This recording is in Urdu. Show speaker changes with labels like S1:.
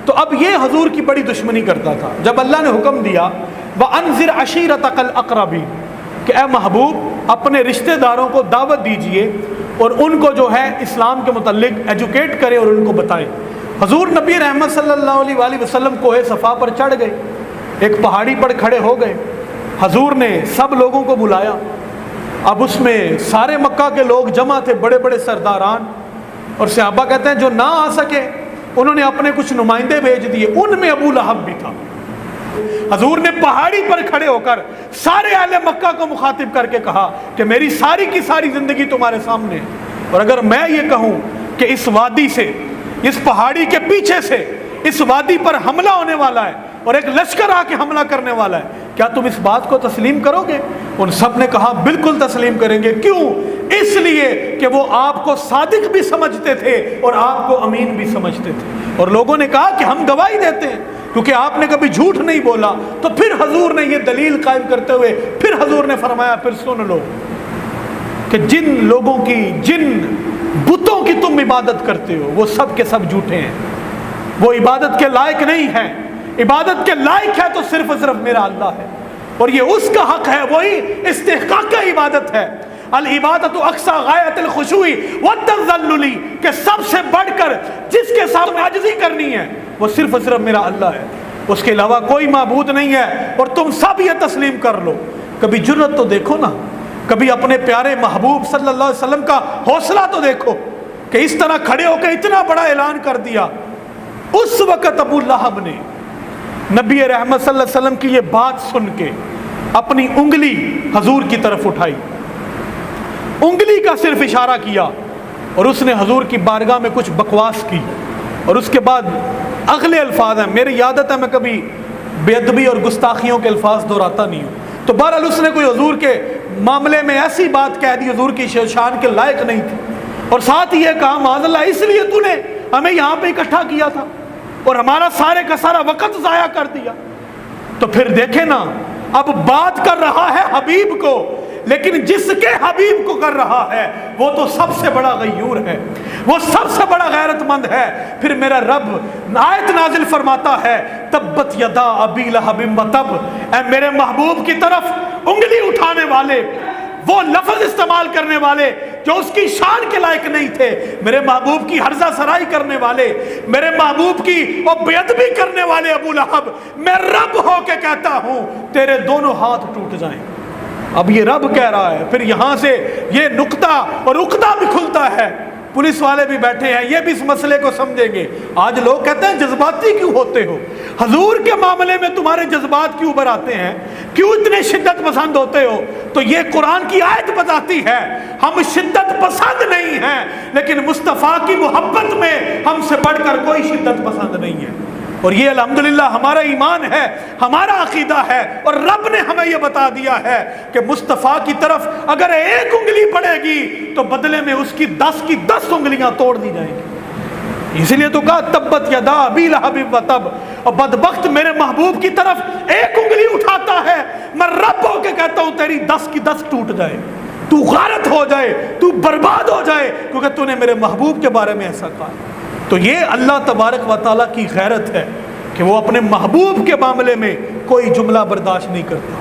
S1: تو اب یہ حضور کی بڑی دشمنی کرتا تھا. جب اللہ نے حکم دیا وَأَنذِرْ عَشِيرَتَكَ الْأَقْرَبِينَ کہ اے محبوب اپنے رشتہ داروں کو دعوت دیجئے اور ان کو جو ہے اسلام کے متعلق ایجوکیٹ کرے اور ان کو بتائیں. حضور نبی رحمت صلی اللہ علیہ وآلہ وسلم کوہ صفا پر چڑھ گئے, ایک پہاڑی پر کھڑے ہو گئے. حضور نے سب لوگوں کو بلایا. اب اس میں سارے مکہ کے لوگ جمع تھے, بڑے بڑے سرداران, اور صحابہ کہتے ہیں جو نہ آ سکے انہوں نے اپنے کچھ نمائندے بھیج دیے, ان میں ابو لہب بھی تھا. حضور نے پہاڑی پر کھڑے ہو کر سارے اہل مکہ کو مخاطب کر کے کہا کہ میری ساری کی ساری زندگی تمہارے سامنے ہے, اور اگر میں یہ کہوں کہ اس وادی سے, اس پہاڑی کے پیچھے سے اس وادی پر حملہ ہونے والا ہے اور ایک لشکر آ کے حملہ کرنے والا ہے, کیا تم اس بات کو تسلیم کرو گے؟ ان سب نے کہا بالکل تسلیم کریں گے. کیوں؟ اس لیے کہ وہ آپ کو صادق بھی سمجھتے تھے اور آپ کو امین بھی سمجھتے تھے. اور لوگوں نے کہا کہ ہم گواہی دیتے ہیں کیونکہ آپ نے کبھی جھوٹ نہیں بولا. تو پھر حضور نے یہ دلیل قائم کرتے ہوئے پھر حضور نے فرمایا پھر سن لو کہ جن لوگوں کی, جن بتوں کی تم عبادت کرتے ہو وہ سب کے سب جھوٹے ہیں, وہ عبادت کے لائق نہیں ہیں. عبادت کے لائق ہے تو صرف اور صرف میرا اللہ ہے, اور یہ اس کا حق ہے, وہی استحقاق عبادت ہے. العبادت اقصی غایت الخشوع والتذلل کہ سب سے بڑھ کر جس کے سامنے عاجزی کرنی ہے وہ صرف اور صرف میرا اللہ ہے, اس کے علاوہ کوئی معبود نہیں ہے. اور تم سب یہ تسلیم کر لو. کبھی جرت تو دیکھو نا, کبھی اپنے پیارے محبوب صلی اللہ علیہ وسلم کا حوصلہ تو دیکھو کہ اس طرح کھڑے ہو کے اتنا بڑا اعلان کر دیا. اس وقت ابو لہب نے نبی رحمت صلی اللہ علیہ وسلم کی یہ بات سن کے اپنی انگلی حضور کی طرف اٹھائی, انگلی کا صرف اشارہ کیا اور اس نے حضور کی بارگاہ میں کچھ بکواس کی. اور اس کے بعد اگلے الفاظ ہیں, میری عادت ہے میں کبھی بے ادبی اور گستاخیوں کے الفاظ دہراتا نہیں ہوں, تو بہرحال اس نے کوئی حضور کے معاملے میں ایسی بات کہہ دی حضور کی شان کے لائق نہیں تھی, اور ساتھ یہ کہا معاذ اللہ اس لیے تو نے ہمیں یہاں پہ اکٹھا کیا تھا اور ہمارا سارے کا سارا وقت ضائع کر دیا. تو پھر دیکھیں نا, اب بات کر رہا ہے حبیب کو, لیکن جس کے حبیب کو کر رہا ہے وہ تو سب سے بڑا غیور ہے, وہ سب سے بڑا غیرت مند ہے. پھر میرا رب آیت نازل فرماتا ہے تبت یدا ابی لہب وتب, اے میرے محبوب کی طرف انگلی اٹھانے والے, وہ لفظ استعمال کرنے والے جو اس کی شان کے لائق نہیں تھے, میرے محبوب کی ہرزہ سرائی کرنے والے, میرے محبوب کی اور بے ادبی کرنے والے ابو لہب, میں رب ہو کے کہتا ہوں تیرے دونوں ہاتھ ٹوٹ جائیں. اب یہ رب کہہ رہا ہے, پھر یہاں سے یہ نقطہ اور عقدہ بھی کھلتا ہے. پولیس والے بھی بیٹھے ہیں, یہ بھی اس مسئلے کو سمجھیں گے. آج لوگ کہتے ہیں جذباتی کیوں ہوتے ہو, حضور کے معاملے میں تمہارے جذبات کیوں ابھر آتے ہیں, کیوں اتنے شدت پسند ہوتے ہو؟ تو یہ قرآن کی آیت بتاتی ہے ہم شدت پسند نہیں ہیں, لیکن مصطفیٰ کی محبت میں ہم سے بڑھ کر کوئی شدت پسند نہیں ہے. اور یہ الحمدللہ ہمارا ایمان ہے, ہمارا عقیدہ ہے, اور رب نے ہمیں یہ بتا دیا ہے کہ مصطفیٰ کی طرف اگر ایک انگلی پڑے گی تو بدلے میں اس کی 10 کی 10 انگلیاں توڑ دی جائیں گی. اسی لیے تو کہا تبت یدا ابی لہب وتب, اور بدبخت میرے محبوب کی طرف ایک انگلی اٹھاتا ہے, میں رب ہو کے کہتا ہوں تیری 10 کی 10 ٹوٹ جائے, تو غارت ہو جائے, تو برباد ہو جائے, کیونکہ تو نے میرے محبوب کے بارے میں ایسا کہا. تو یہ اللہ تبارک و تعالیٰ کی غیرت ہے کہ وہ اپنے محبوب کے معاملے میں کوئی جملہ برداشت نہیں کرتا.